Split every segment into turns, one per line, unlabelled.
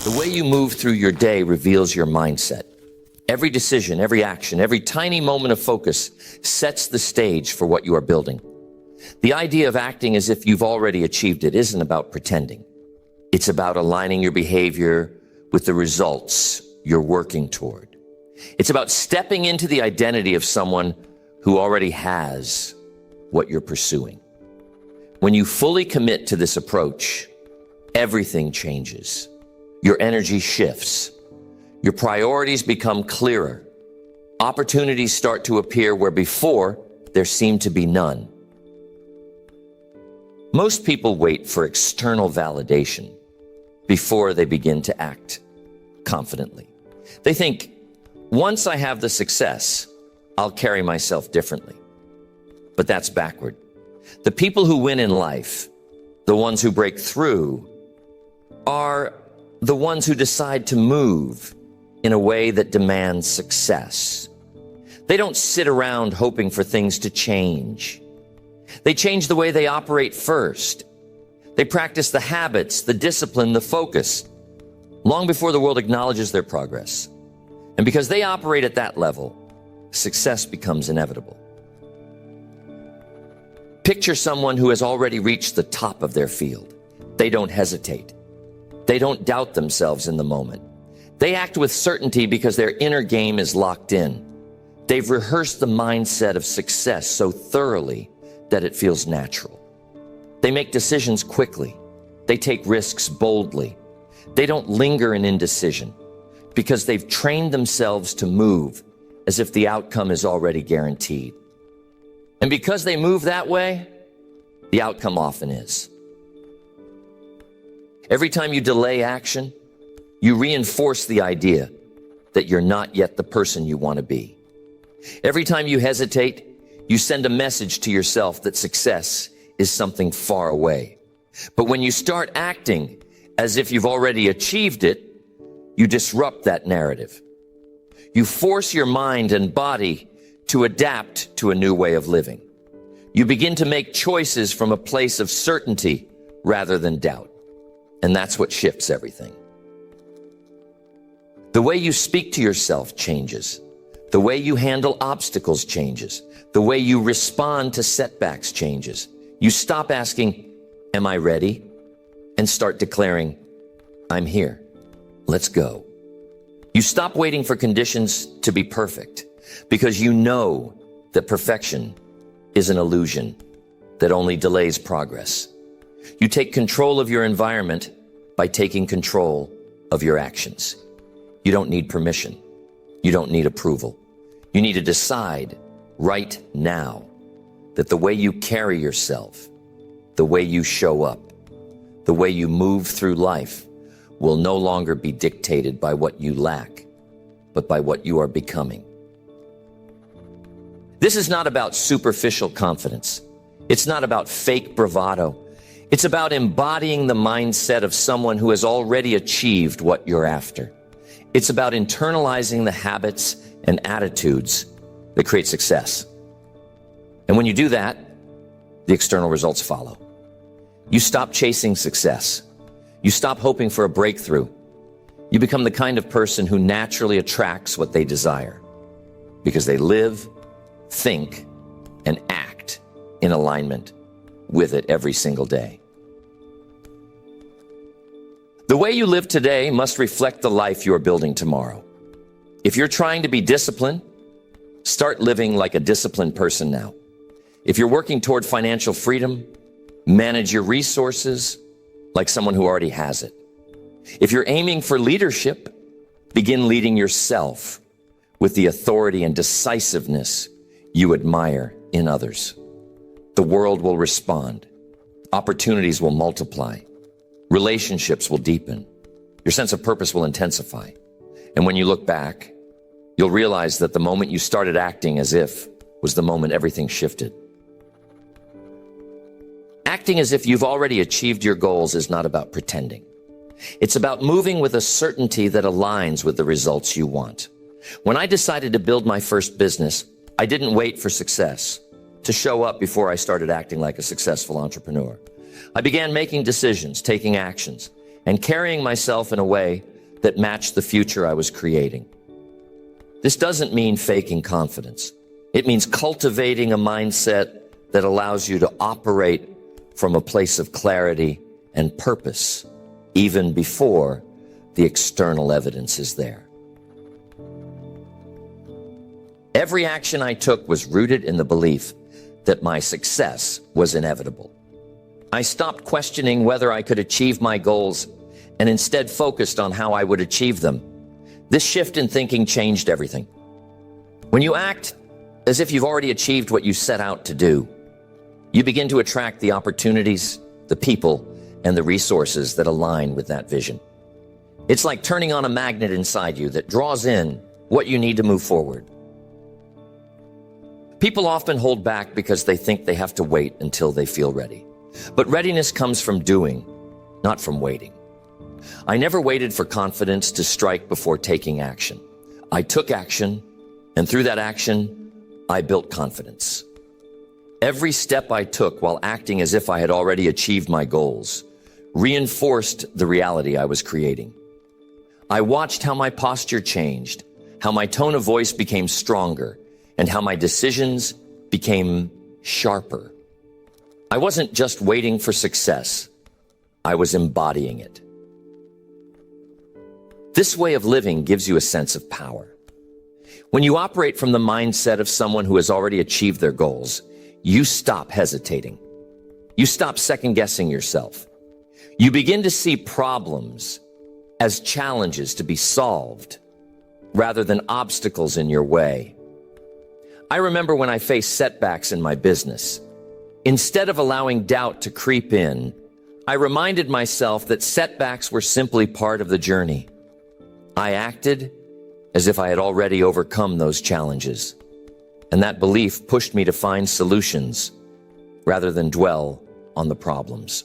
The way you move through your day reveals your mindset. Every decision, every action, every tiny moment of focus sets the stage for what you are building. The idea of acting as if you've already achieved it isn't about pretending. It's about aligning your behavior with the results you're working toward. It's about stepping into the identity of someone who already has what you're pursuing. When you fully commit to this approach, everything changes. Your energy shifts. Your priorities become clearer. Opportunities start to appear where before there seemed to be none. Most people wait for external validation before they begin to act confidently. They think, once I have the success, I'll carry myself differently. But that's backward. The people who win in life, the ones who break through, are the ones who decide to move in a way that demands success. They don't sit around hoping for things to change. They change the way they operate first. They practice the habits, the discipline, the focus, long before the world acknowledges their progress. And because they operate at that level, success becomes inevitable. Picture someone who has already reached the top of their field. They don't hesitate. They don't doubt themselves in the moment. They act with certainty because their inner game is locked in. They've rehearsed the mindset of success so thoroughly that it feels natural. They make decisions quickly. They take risks boldly. They don't linger in indecision because they've trained themselves to move as if the outcome is already guaranteed. And because they move that way, the outcome often is. Every time you delay action, you reinforce the idea that you're not yet the person you want to be. Every time you hesitate, you send a message to yourself that success is something far away. But when you start acting as if you've already achieved it, you disrupt that narrative. You force your mind and body to adapt to a new way of living. You begin to make choices from a place of certainty rather than doubt. And that's what shifts everything. The way you speak to yourself changes. The way you handle obstacles changes. The way you respond to setbacks changes. You stop asking, "Am I ready?" and start declaring, "I'm here. Let's go." You stop waiting for conditions to be perfect because you know that perfection is an illusion that only delays progress. You take control of your environment by taking control of your actions. You don't need permission. You don't need approval. You need to decide right now that the way you carry yourself, the way you show up, the way you move through life will no longer be dictated by what you lack, but by what you are becoming. This is not about superficial confidence. It's not about fake bravado. It's about embodying the mindset of someone who has already achieved what you're after. It's about internalizing the habits and attitudes that create success. And when you do that, the external results follow. You stop chasing success. You stop hoping for a breakthrough. You become the kind of person who naturally attracts what they desire because they live, think, and act in alignment with it every single day. The way you live today must reflect the life you are building tomorrow. If you're trying to be disciplined, start living like a disciplined person now. If you're working toward financial freedom, manage your resources like someone who already has it. If you're aiming for leadership, begin leading yourself with the authority and decisiveness you admire in others. The world will respond. Opportunities will multiply. Relationships will deepen. Your sense of purpose will intensify. And when you look back, you'll realize that the moment you started acting as if was the moment everything shifted. Acting as if you've already achieved your goals is not about pretending. It's about moving with a certainty that aligns with the results you want. When I decided to build my first business, I didn't wait for success to show up before I started acting like a successful entrepreneur. I began making decisions, taking actions, and carrying myself in a way that matched the future I was creating. This doesn't mean faking confidence. It means cultivating a mindset that allows you to operate from a place of clarity and purpose, even before the external evidence is there. Every action I took was rooted in the belief that my success was inevitable. I stopped questioning whether I could achieve my goals and instead focused on how I would achieve them. This shift in thinking changed everything. When you act as if you've already achieved what you set out to do, you begin to attract the opportunities, the people, and the resources that align with that vision. It's like turning on a magnet inside you that draws in what you need to move forward. People often hold back because they think they have to wait until they feel ready. But readiness comes from doing, not from waiting. I never waited for confidence to strike before taking action. I took action, and through that action, I built confidence. Every step I took while acting as if I had already achieved my goals reinforced the reality I was creating. I watched how my posture changed, how my tone of voice became stronger, and how my decisions became sharper. I wasn't just waiting for success. I was embodying it. This way of living gives you a sense of power. When you operate from the mindset of someone who has already achieved their goals, you stop hesitating. You stop second-guessing yourself. You begin to see problems as challenges to be solved rather than obstacles in your way. I remember when I faced setbacks in my business. Instead of allowing doubt to creep in, I reminded myself that setbacks were simply part of the journey. I acted as if I had already overcome those challenges, and that belief pushed me to find solutions rather than dwell on the problems.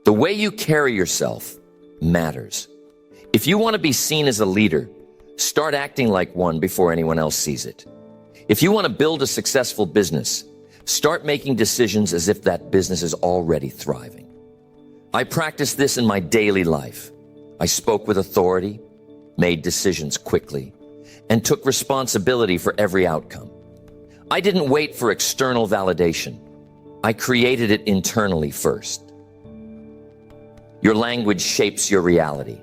The way you carry yourself matters. If you want to be seen as a leader, start acting like one before anyone else sees it. If you want to build a successful business, start making decisions as if that business is already thriving. I practiced this in my daily life. I spoke with authority, made decisions quickly, and took responsibility for every outcome. I didn't wait for external validation. I created it internally first. Your language shapes your reality.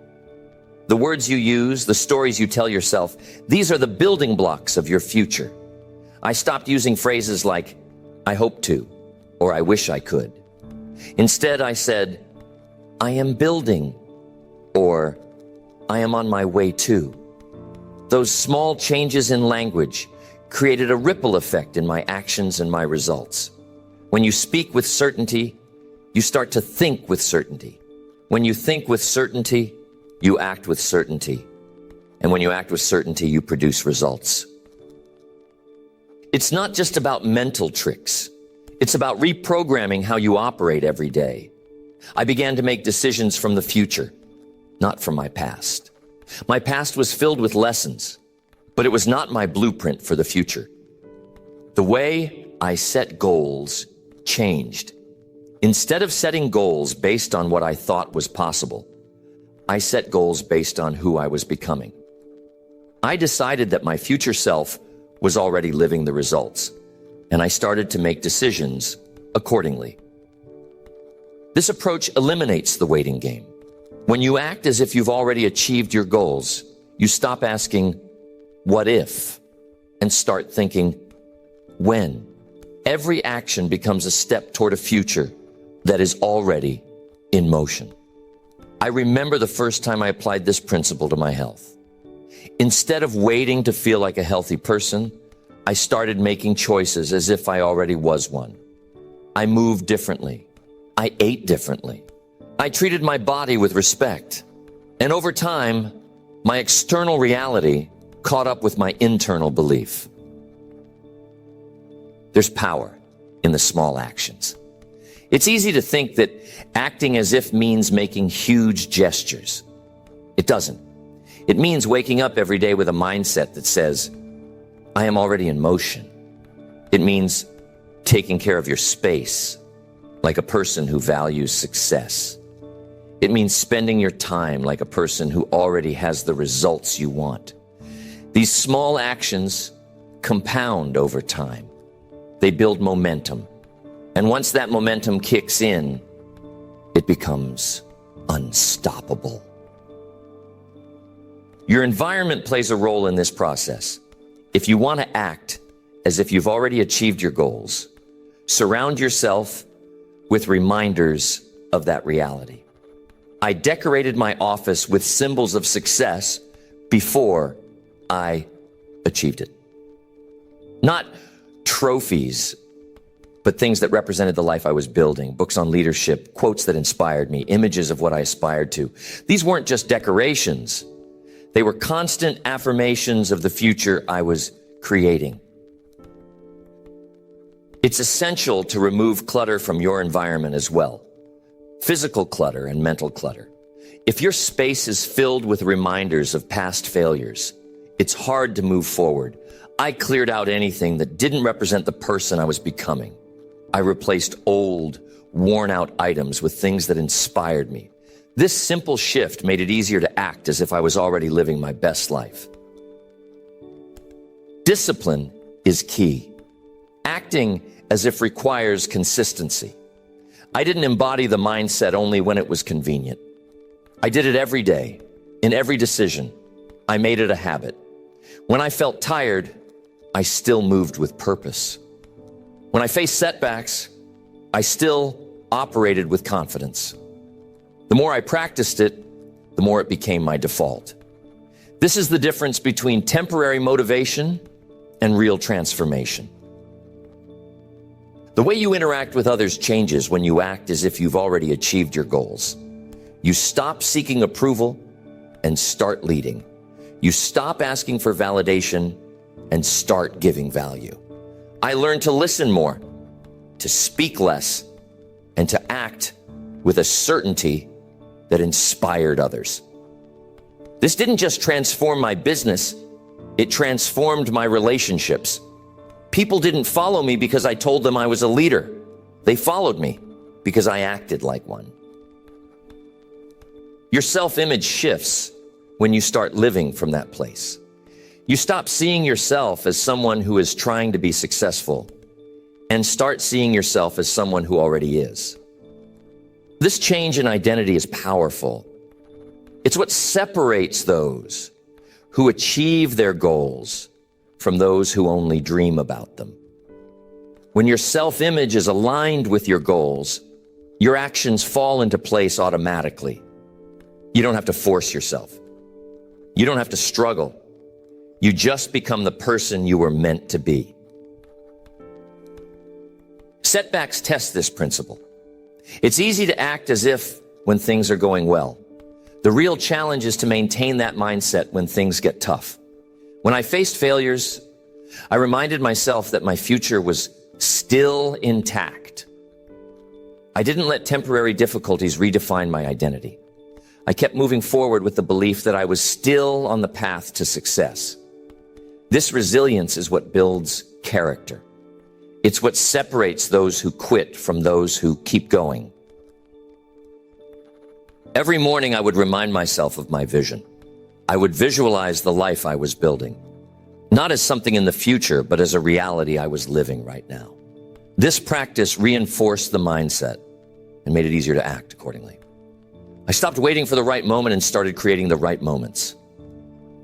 The words you use, the stories you tell yourself, these are the building blocks of your future. I stopped using phrases like, I hope to, or I wish I could. Instead, I said, I am building, or I am on my way to. Those small changes in language created a ripple effect in my actions and my results. When you speak with certainty, you start to think with certainty. When you think with certainty, you act with certainty. And when you act with certainty, you produce results. It's not just about mental tricks. It's about reprogramming how you operate every day. I began to make decisions from the future, not from my past. My past was filled with lessons, but it was not my blueprint for the future. The way I set goals changed. Instead of setting goals based on what I thought was possible, I set goals based on who I was becoming. I decided that my future self was already living the results, and I started to make decisions accordingly. This approach eliminates the waiting game. When you act as if you've already achieved your goals, you stop asking, what if, and start thinking, when. Every action becomes a step toward a future that is already in motion. I remember the first time I applied this principle to my health. Instead of waiting to feel like a healthy person, I started making choices as if I already was one. I moved differently. I ate differently. I treated my body with respect. And over time, my external reality caught up with my internal belief. There's power in the small actions. It's easy to think that acting as if means making huge gestures. It doesn't. It means waking up every day with a mindset that says, I am already in motion. It means taking care of your space like a person who values success. It means spending your time like a person who already has the results you want. These small actions compound over time. They build momentum. And once that momentum kicks in, it becomes unstoppable. Your environment plays a role in this process. If you want to act as if you've already achieved your goals, surround yourself with reminders of that reality. I decorated my office with symbols of success before I achieved it. Not trophies, but things that represented the life I was building, books on leadership, quotes that inspired me, images of what I aspired to. These weren't just decorations. They were constant affirmations of the future I was creating. It's essential to remove clutter from your environment as well. Physical clutter and mental clutter. If your space is filled with reminders of past failures, it's hard to move forward. I cleared out anything that didn't represent the person I was becoming. I replaced old, worn-out items with things that inspired me. This simple shift made it easier to act as if I was already living my best life. Discipline is key. Acting as if requires consistency. I didn't embody the mindset only when it was convenient. I did it every day, in every decision. I made it a habit. When I felt tired, I still moved with purpose. When I faced setbacks, I still operated with confidence. The more I practiced it, the more it became my default. This is the difference between temporary motivation and real transformation. The way you interact with others changes when you act as if you've already achieved your goals. You stop seeking approval and start leading. You stop asking for validation and start giving value. I learned to listen more, to speak less, and to act with a certainty that inspired others. This didn't just transform my business, it transformed my relationships. People didn't follow me because I told them I was a leader. They followed me because I acted like one. Your self-image shifts when you start living from that place. You stop seeing yourself as someone who is trying to be successful and start seeing yourself as someone who already is. This change in identity is powerful. It's what separates those who achieve their goals from those who only dream about them. When your self-image is aligned with your goals, your actions fall into place automatically. You don't have to force yourself. You don't have to struggle. You just become the person you were meant to be. Setbacks test this principle. It's easy to act as if when things are going well. The real challenge is to maintain that mindset when things get tough. When I faced failures, I reminded myself that my future was still intact. I didn't let temporary difficulties redefine my identity. I kept moving forward with the belief that I was still on the path to success. This resilience is what builds character. It's what separates those who quit from those who keep going. Every morning I would remind myself of my vision. I would visualize the life I was building, not as something in the future, but as a reality I was living right now. This practice reinforced the mindset and made it easier to act accordingly. I stopped waiting for the right moment and started creating the right moments.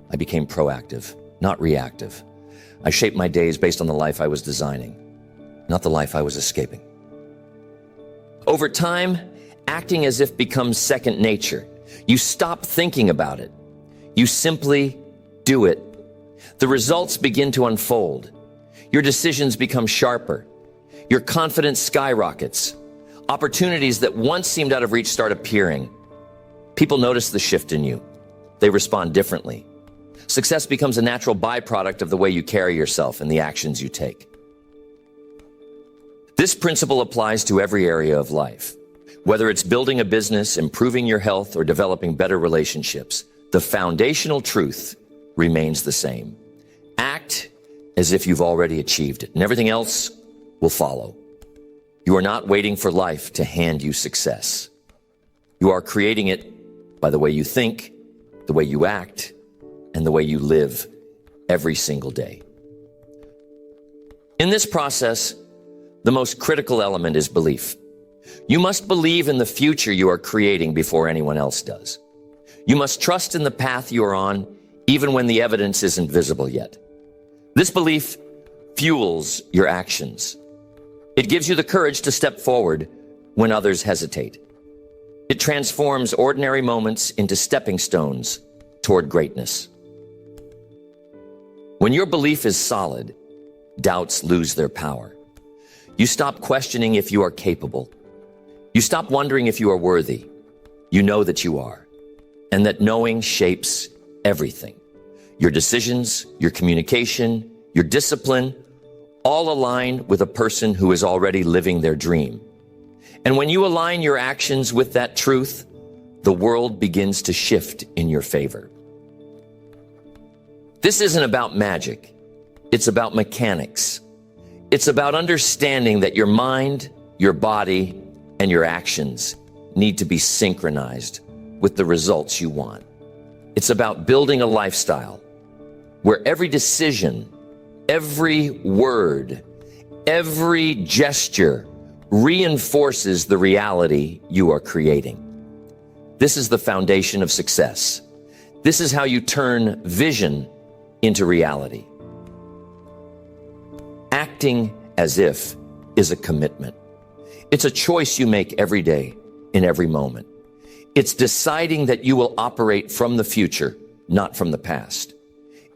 I became proactive, not reactive. I shaped my days based on the life I was designing, not the life I was escaping. Over time, acting as if becomes second nature. You stop thinking about it. You simply do it. The results begin to unfold. Your decisions become sharper. Your confidence skyrockets. Opportunities that once seemed out of reach start appearing. People notice the shift in you. They respond differently. Success becomes a natural byproduct of the way you carry yourself and the actions you take. This principle applies to every area of life. Whether it's building a business, improving your health, or developing better relationships, the foundational truth remains the same. Act as if you've already achieved it, and everything else will follow. You are not waiting for life to hand you success. You are creating it by the way you think, the way you act, and the way you live every single day. In this process, the most critical element is belief. You must believe in the future you are creating before anyone else does. You must trust in the path you are on, even when the evidence isn't visible yet. This belief fuels your actions. It gives you the courage to step forward when others hesitate. It transforms ordinary moments into stepping stones toward greatness. When your belief is solid, doubts lose their power. You stop questioning if you are capable. You stop wondering if you are worthy. You know that you are, and that knowing shapes everything. Your decisions, your communication, your discipline, all align with a person who is already living their dream. And when you align your actions with that truth, the world begins to shift in your favor. This isn't about magic. It's about mechanics. It's about understanding that your mind, your body, and your actions need to be synchronized with the results you want. It's about building a lifestyle where every decision, every word, every gesture reinforces the reality you are creating. This is the foundation of success. This is how you turn vision into reality. Acting as if is a commitment. It's a choice you make every day, in every moment. It's deciding that you will operate from the future, not from the past.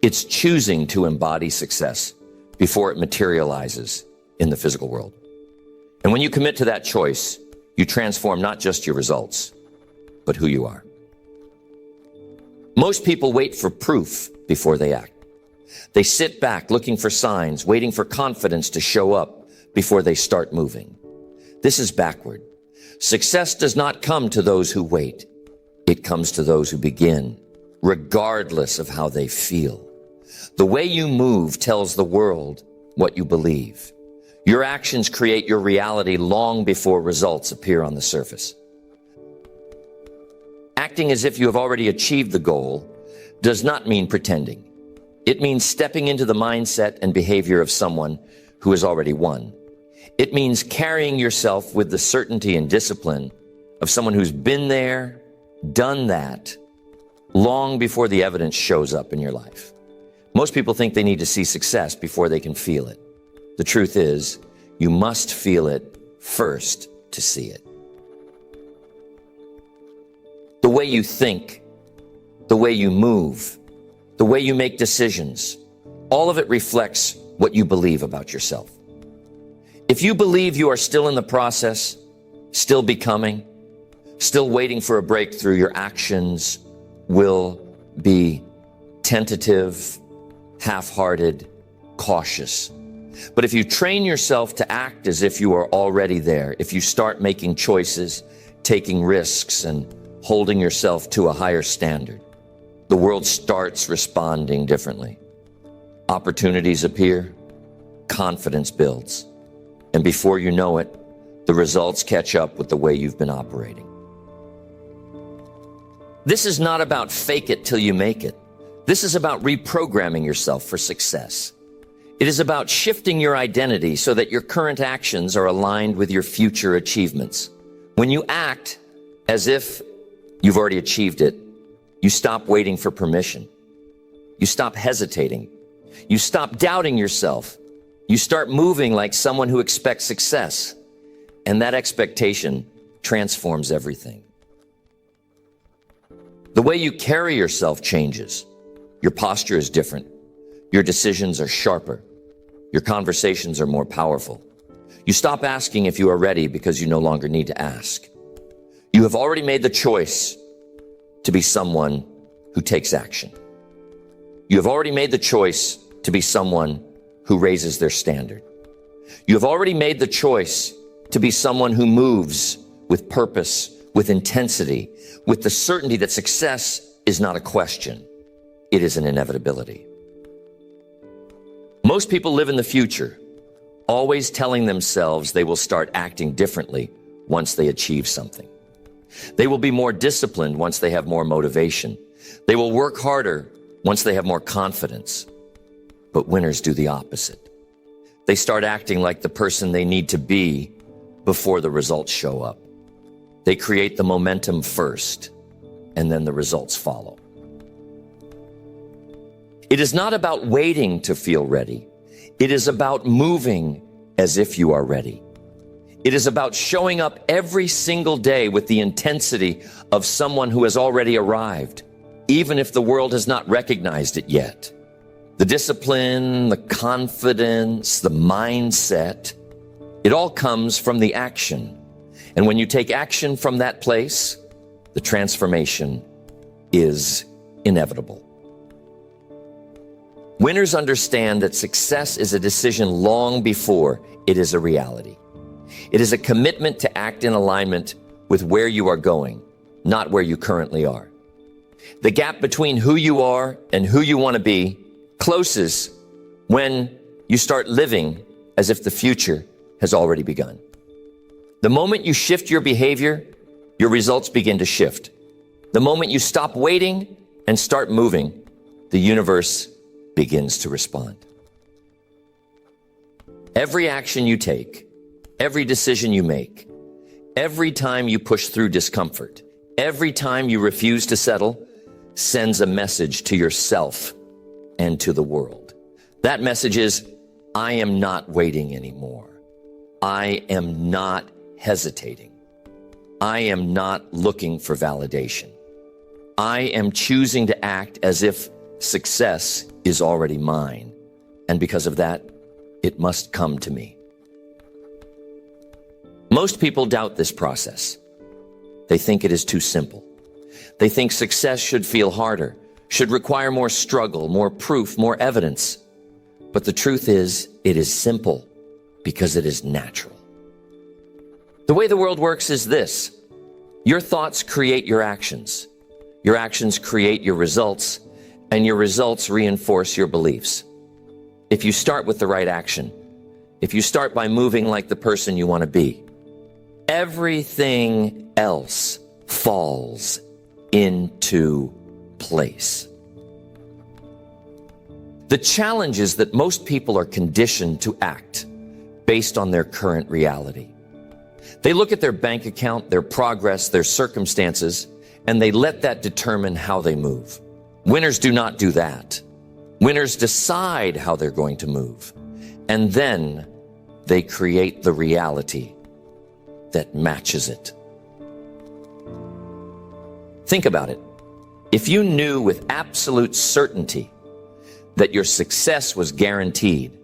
It's choosing to embody success before it materializes in the physical world. And when you commit to that choice, you transform not just your results, but who you are. Most people wait for proof before they act. They sit back looking for signs, waiting for confidence to show up before they start moving. This is backward. Success does not come to those who wait. It comes to those who begin, regardless of how they feel. The way you move tells the world what you believe. Your actions create your reality long before results appear on the surface. Acting as if you have already achieved the goal does not mean pretending. It means stepping into the mindset and behavior of someone who has already won. It means carrying yourself with the certainty and discipline of someone who's been there, done that, long before the evidence shows up in your life. Most people think they need to see success before they can feel it. The truth is, you must feel it first to see it. The way you think, the way you move, the way you make decisions, all of it reflects what you believe about yourself. If you believe you are still in the process, still becoming, still waiting for a breakthrough, your actions will be tentative, half-hearted, cautious. But if you train yourself to act as if you are already there, if you start making choices, taking risks, and holding yourself to a higher standard, the world starts responding differently. Opportunities appear, confidence builds, and before you know it, the results catch up with the way you've been operating. This is not about fake it till you make it. This is about reprogramming yourself for success. It is about shifting your identity so that your current actions are aligned with your future achievements. When you act as if you've already achieved it, you stop waiting for permission. You stop hesitating. You stop doubting yourself. You start moving like someone who expects success. And that expectation transforms everything. The way you carry yourself changes. Your posture is different. Your decisions are sharper. Your conversations are more powerful. You stop asking if you are ready because you no longer need to ask. You have already made the choice to be someone who takes action. You have already made the choice to be someone who raises their standard. You have already made the choice to be someone who moves with purpose, with intensity, with the certainty that success is not a question. It is an inevitability. Most people live in the future, always telling themselves they will start acting differently once they achieve something. They will be more disciplined once they have more motivation. They will work harder once they have more confidence. But winners do the opposite. They start acting like the person they need to be before the results show up. They create the momentum first, and then the results follow. It is not about waiting to feel ready. It is about moving as if you are ready. It is about showing up every single day with the intensity of someone who has already arrived, even if the world has not recognized it yet. The discipline, the confidence, the mindset, it all comes from the action. And when you take action from that place, the transformation is inevitable. Winners understand that success is a decision long before it is a reality. It is a commitment to act in alignment with where you are going, not where you currently are. The gap between who you are and who you want to be closes when you start living as if the future has already begun. The moment you shift your behavior, your results begin to shift. The moment you stop waiting and start moving, the universe begins to respond. Every action you take, every decision you make, every time you push through discomfort, every time you refuse to settle, sends a message to yourself and to the world. That message is, I am not waiting anymore. I am not hesitating. I am not looking for validation. I am choosing to act as if success is already mine. And because of that, it must come to me. Most people doubt this process. They think it is too simple. They think success should feel harder, should require more struggle, more proof, more evidence. But the truth is, it is simple because it is natural. The way the world works is this. Your thoughts create your actions. Your actions create your results, and your results reinforce your beliefs. If you start with the right action, if you start by moving like the person you want to be, everything else falls into place. The challenge is that most people are conditioned to act based on their current reality. They look at their bank account, their progress, their circumstances, and they let that determine how they move. Winners do not do that. Winners decide how they're going to move, and then they create the reality that matches it. Think about it. If you knew with absolute certainty that your success was guaranteed,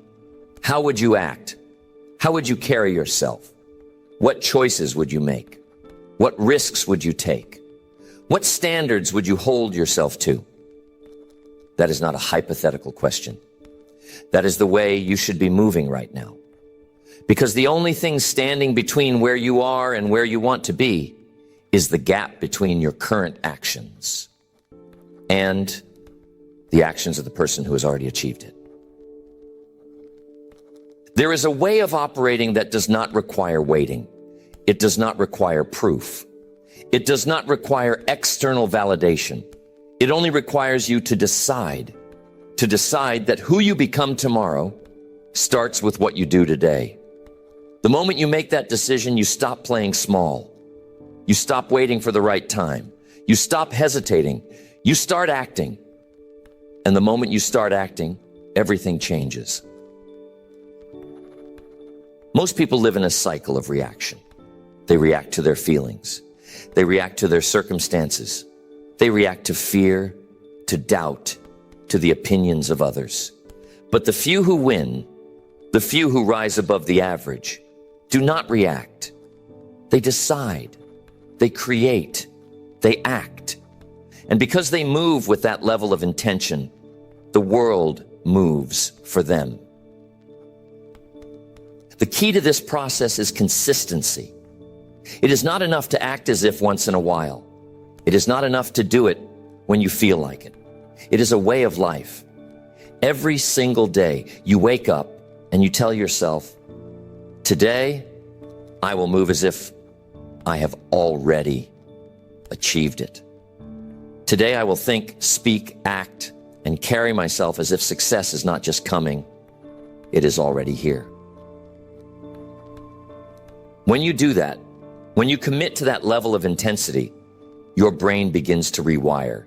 how would you act? How would you carry yourself? What choices would you make? What risks would you take? What standards would you hold yourself to? That is not a hypothetical question. That is the way you should be moving right now. Because the only thing standing between where you are and where you want to be is the gap between your current actions and the actions of the person who has already achieved it. There is a way of operating that does not require waiting. It does not require proof. It does not require external validation. It only requires you to decide that who you become tomorrow starts with what you do today. The moment you make that decision, you stop playing small. You stop waiting for the right time. You stop hesitating. You start acting. And the moment you start acting, everything changes. Most people live in a cycle of reaction. They react to their feelings. They react to their circumstances. They react to fear, to doubt, to the opinions of others. But the few who win, the few who rise above the average, do not react. They decide. They create. They act. And because they move with that level of intention, the world moves for them. The key to this process is consistency. It is not enough to act as if once in a while. It is not enough to do it when you feel like it. It is a way of life. Every single day you wake up and you tell yourself, today I will move as if I have already achieved it. Today I will think, speak, act, and carry myself as if success is not just coming, it is already here. When you do that, when you commit to that level of intensity, your brain begins to rewire.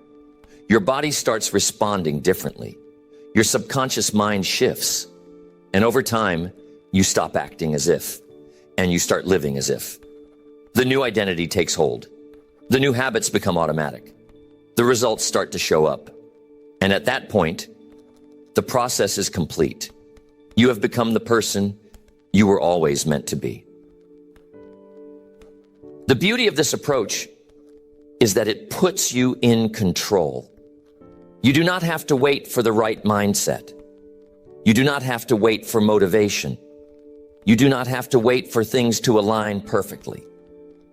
Your body starts responding differently. Your subconscious mind shifts. And over time, you stop acting as if, and you start living as if. The new identity takes hold. The new habits become automatic. The results start to show up. And at that point, the process is complete. You have become the person you were always meant to be. The beauty of this approach is that it puts you in control. You do not have to wait for the right mindset. You do not have to wait for motivation. You do not have to wait for things to align perfectly.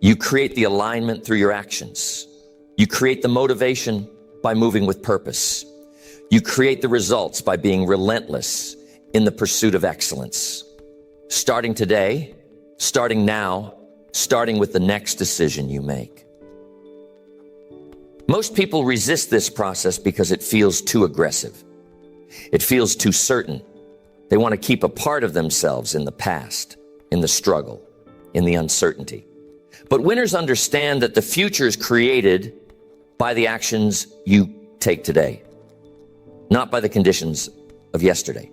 You create the alignment through your actions. You create the motivation by moving with purpose. You create the results by being relentless in the pursuit of excellence. Starting today, starting now, starting with the next decision you make. Most people resist this process because it feels too aggressive. It feels too certain. They want to keep a part of themselves in the past, in the struggle, in the uncertainty. But winners understand that the future is created by the actions you take today, not by the conditions of yesterday.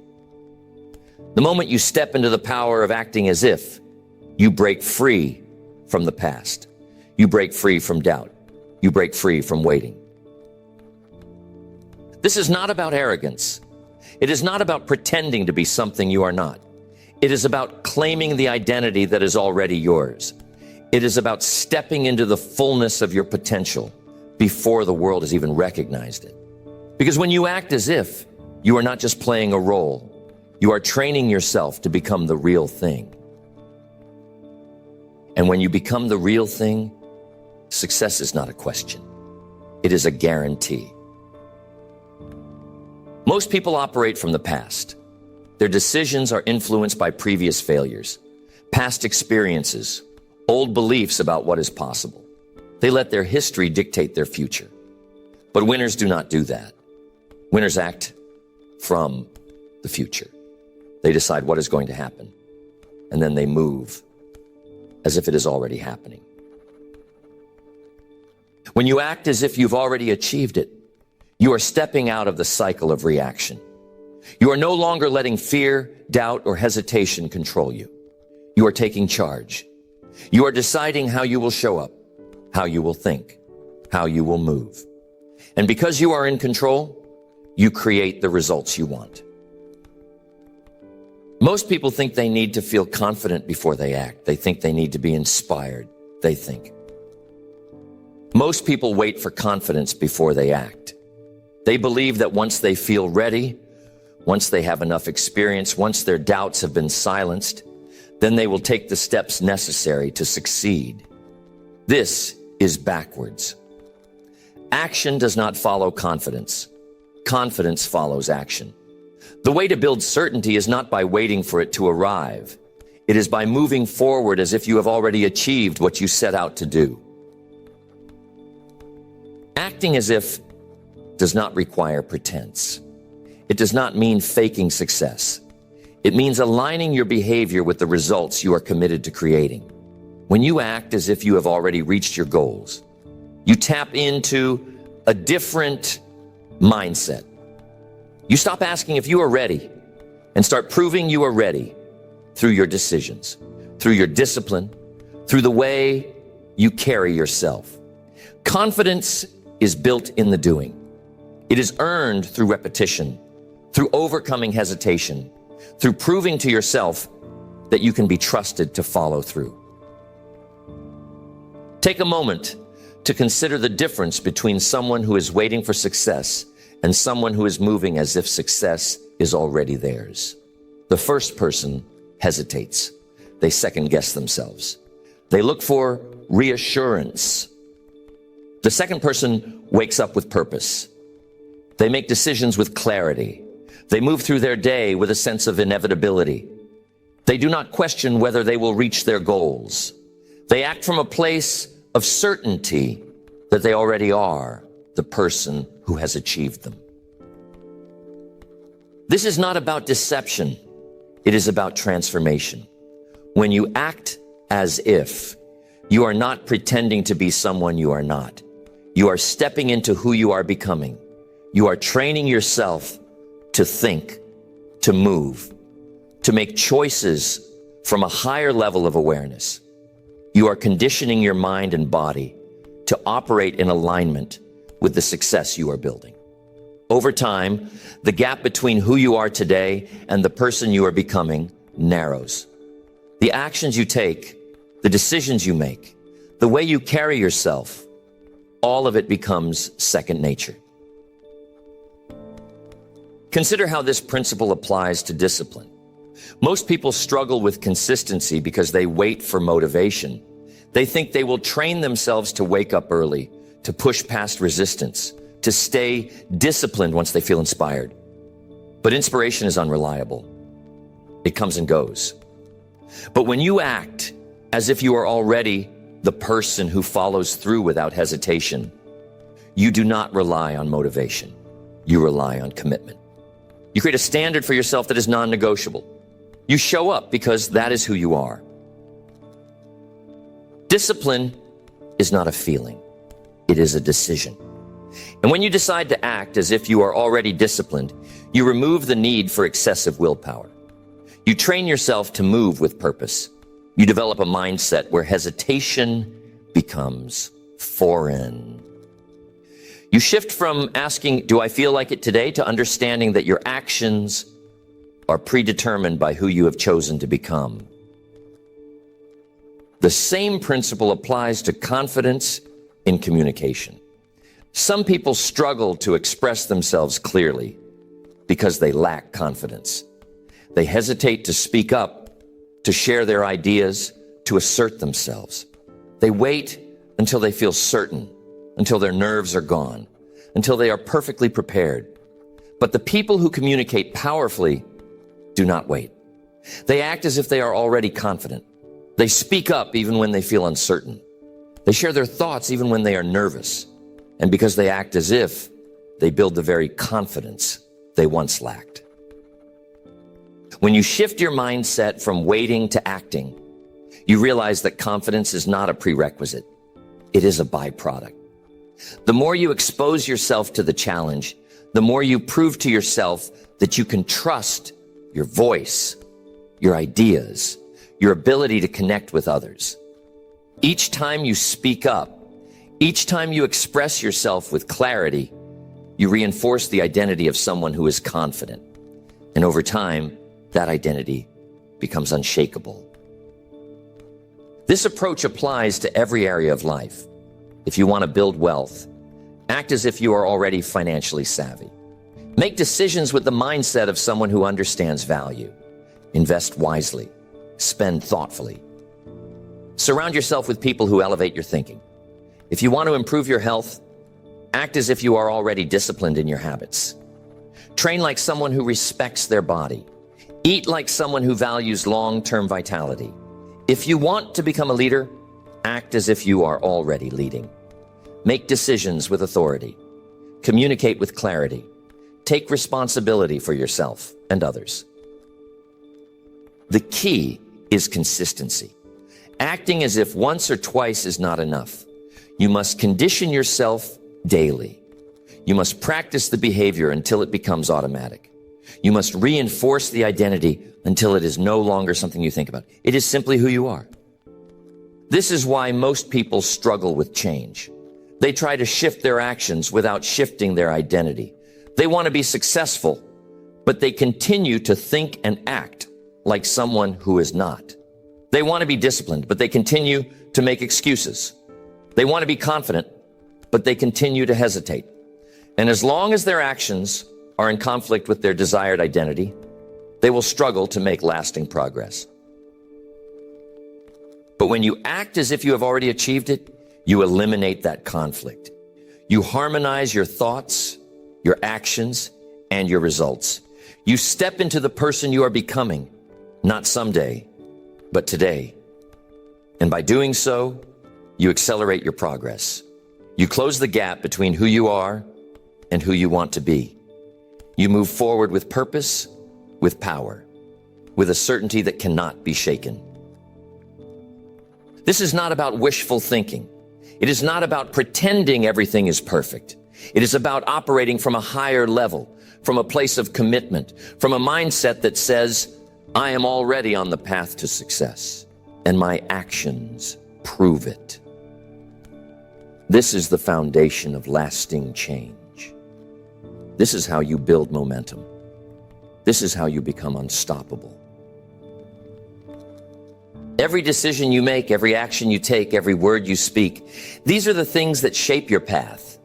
The moment you step into the power of acting as if, you break free from the past. You break free from doubt. You break free from waiting. This is not about arrogance. It is not about pretending to be something you are not. It is about claiming the identity that is already yours. It is about stepping into the fullness of your potential before the world has even recognized it. Because when you act as if, you are not just playing a role, you are training yourself to become the real thing. And when you become the real thing, success is not a question. It is a guarantee. Most people operate from the past. Their decisions are influenced by previous failures, past experiences, old beliefs about what is possible. They let their history dictate their future. But winners do not do that. Winners act from the future. They decide what is going to happen, and then they move as if it is already happening. When you act as if you've already achieved it, you are stepping out of the cycle of reaction. You are no longer letting fear, doubt, or hesitation control you. You are taking charge. You are deciding how you will show up, how you will think, how you will move. And because you are in control, you create the results you want. Most people think they need to feel confident before they act. They think they need to be inspired, they think. Most people wait for confidence before they act. They believe that once they feel ready, once they have enough experience, once their doubts have been silenced, then they will take the steps necessary to succeed. This is backwards. Action does not follow confidence. Confidence follows action. The way to build certainty is not by waiting for it to arrive. It is by moving forward as if you have already achieved what you set out to do. Acting as if does not require pretense. It does not mean faking success. It means aligning your behavior with the results you are committed to creating. When you act as if you have already reached your goals, you tap into a different mindset. You stop asking if you are ready and start proving you are ready through your decisions, through your discipline, through the way you carry yourself. Confidence is built in the doing. It is earned through repetition, through overcoming hesitation, through proving to yourself that you can be trusted to follow through. Take a moment to consider the difference between someone who is waiting for success and someone who is moving as if success is already theirs. The first person hesitates. They second-guess themselves. They look for reassurance. The second person wakes up with purpose. They make decisions with clarity. They move through their day with a sense of inevitability. They do not question whether they will reach their goals. They act from a place of certainty that they already are the person who has achieved them. This is not about deception. It is about transformation. When you act as if, you are not pretending to be someone you are not. You are stepping into who you are becoming. You are training yourself to think, to move, to make choices from a higher level of awareness. You are conditioning your mind and body to operate in alignment with the success you are building. Over time, the gap between who you are today and the person you are becoming narrows. The actions you take, the decisions you make, the way you carry yourself, all of it becomes second nature. Consider how this principle applies to discipline. Most people struggle with consistency because they wait for motivation. They think they will train themselves to wake up early, to push past resistance, to stay disciplined once they feel inspired. But inspiration is unreliable. It comes and goes. But when you act as if you are already the person who follows through without hesitation, you do not rely on motivation. You rely on commitment. You create a standard for yourself that is non-negotiable. You show up because that is who you are. Discipline is not a feeling. It is a decision. And when you decide to act as if you are already disciplined, you remove the need for excessive willpower. You train yourself to move with purpose. You develop a mindset where hesitation becomes foreign. You shift from asking, do I feel like it today, to understanding that your actions are predetermined by who you have chosen to become. The same principle applies to confidence in communication. Some people struggle to express themselves clearly because they lack confidence. They hesitate to speak up, to share their ideas, to assert themselves. They wait until they feel certain, until their nerves are gone, until they are perfectly prepared. But the people who communicate powerfully do not wait. They act as if they are already confident. They speak up even when they feel uncertain. They share their thoughts even when they are nervous. And because they act as if, they build the very confidence they once lacked. When you shift your mindset from waiting to acting, you realize that confidence is not a prerequisite. It is a byproduct. The more you expose yourself to the challenge, the more you prove to yourself that you can trust your voice, your ideas, your ability to connect with others. Each time you speak up, each time you express yourself with clarity, you reinforce the identity of someone who is confident. And over time, that identity becomes unshakable. This approach applies to every area of life. If you want to build wealth, act as if you are already financially savvy. Make decisions with the mindset of someone who understands value. Invest wisely. Spend thoughtfully. Surround yourself with people who elevate your thinking. If you want to improve your health, act as if you are already disciplined in your habits. Train like someone who respects their body. Eat like someone who values long-term vitality. If you want to become a leader, act as if you are already leading. Make decisions with authority. Communicate with clarity. Take responsibility for yourself and others. The key is consistency. Acting as if once or twice is not enough. You must condition yourself daily. You must practice the behavior until it becomes automatic. You must reinforce the identity until it is no longer something you think about. It is simply who you are. This is why most people struggle with change. They try to shift their actions without shifting their identity. They want to be successful, but they continue to think and act like someone who is not. They want to be disciplined, but they continue to make excuses. They want to be confident, but they continue to hesitate. And as long as their actions are in conflict with their desired identity, they will struggle to make lasting progress. But when you act as if you have already achieved it, you eliminate that conflict. You harmonize your thoughts, your actions, and your results. You step into the person you are becoming, not someday, but today. And by doing so, you accelerate your progress. You close the gap between who you are and who you want to be. You move forward with purpose, with power, with a certainty that cannot be shaken. This is not about wishful thinking. It is not about pretending everything is perfect. It is about operating from a higher level, from a place of commitment, from a mindset that says, I am already on the path to success, and my actions prove it. This is the foundation of lasting change. This is how you build momentum. This is how you become unstoppable. Every decision you make, every action you take, every word you speak, these are the things that shape your path.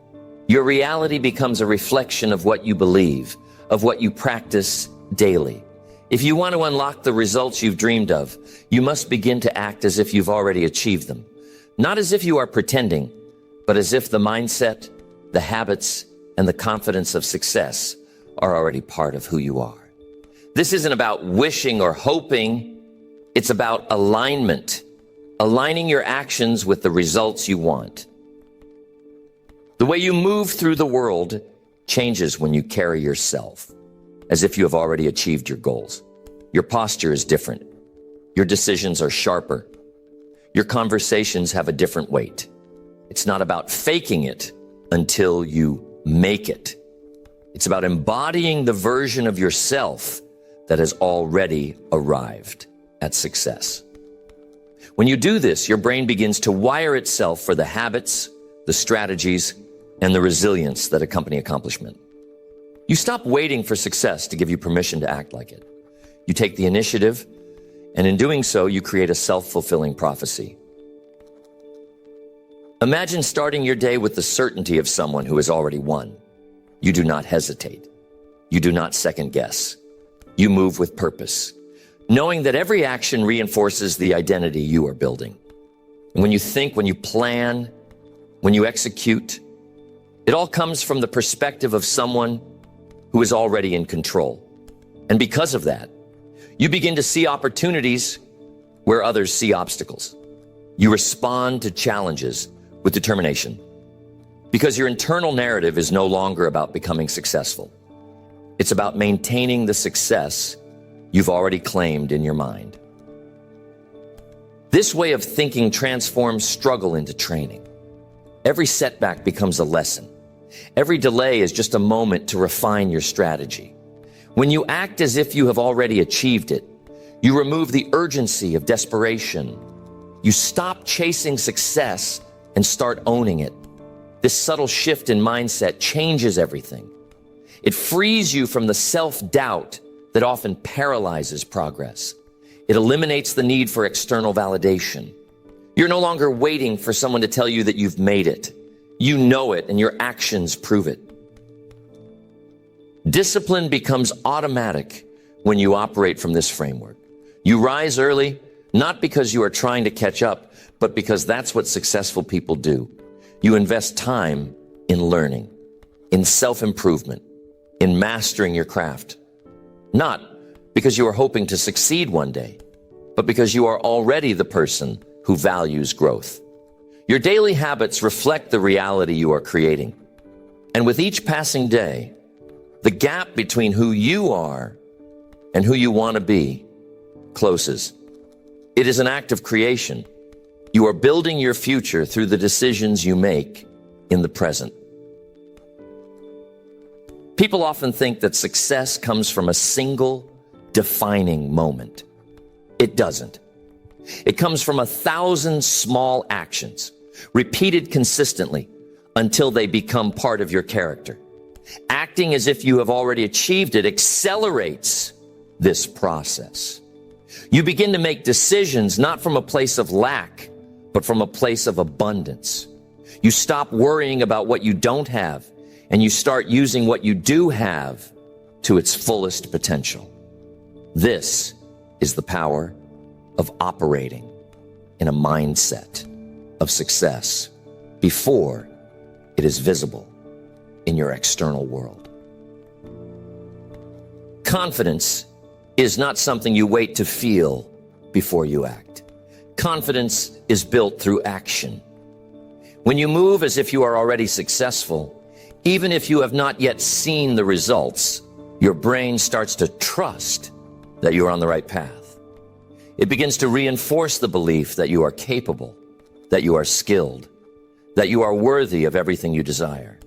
Your reality becomes a reflection of what you believe, of what you practice daily. If you want to unlock the results you've dreamed of, you must begin to act as if you've already achieved them. Not as if you are pretending, but as if the mindset, the habits, and the confidence of success are already part of who you are. This isn't about wishing or hoping. It's about alignment, aligning your actions with the results you want. The way you move through the world changes when you carry yourself as if you have already achieved your goals. Your posture is different. Your decisions are sharper. Your conversations have a different weight. It's not about faking it until you make it. It's about embodying the version of yourself that has already arrived at success. When you do this, your brain begins to wire itself for the habits, the strategies, and the resilience that accompany accomplishment. You stop waiting for success to give you permission to act like it. You take the initiative, and in doing so, you create a self-fulfilling prophecy. Imagine starting your day with the certainty of someone who has already won. You do not hesitate. You do not second guess. You move with purpose, knowing that every action reinforces the identity you are building. And when you think, when you plan, when you execute, it all comes from the perspective of someone who is already in control. And because of that, you begin to see opportunities where others see obstacles. You respond to challenges with determination because your internal narrative is no longer about becoming successful. It's about maintaining the success you've already claimed in your mind. This way of thinking transforms struggle into training. Every setback becomes a lesson. Every delay is just a moment to refine your strategy. When you act as if you have already achieved it, you remove the urgency of desperation. You stop chasing success and start owning it. This subtle shift in mindset changes everything. It frees you from the self-doubt that often paralyzes progress. It eliminates the need for external validation. You're no longer waiting for someone to tell you that you've made it. You know it, and your actions prove it. Discipline becomes automatic when you operate from this framework. You rise early, not because you are trying to catch up, but because that's what successful people do. You invest time in learning, in self-improvement, in mastering your craft. Not because you are hoping to succeed one day, but because you are already the person who values growth. Your daily habits reflect the reality you are creating. And with each passing day, the gap between who you are and who you want to be closes. It is an act of creation. You are building your future through the decisions you make in the present. People often think that success comes from a single defining moment. It doesn't. It comes from 1,000 small actions, repeated consistently until they become part of your character. Acting as if you have already achieved it accelerates this process. You begin to make decisions not from a place of lack, but from a place of abundance. You stop worrying about what you don't have, and you start using what you do have to its fullest potential. This is the power of operating in a mindset of success before it is visible in your external world. Confidence is not something you wait to feel before you act. Confidence is built through action. When you move as if you are already successful, even if you have not yet seen the results, your brain starts to trust that you are on the right path. It begins to reinforce the belief that you are capable, that you are skilled, that you are worthy of everything you desire.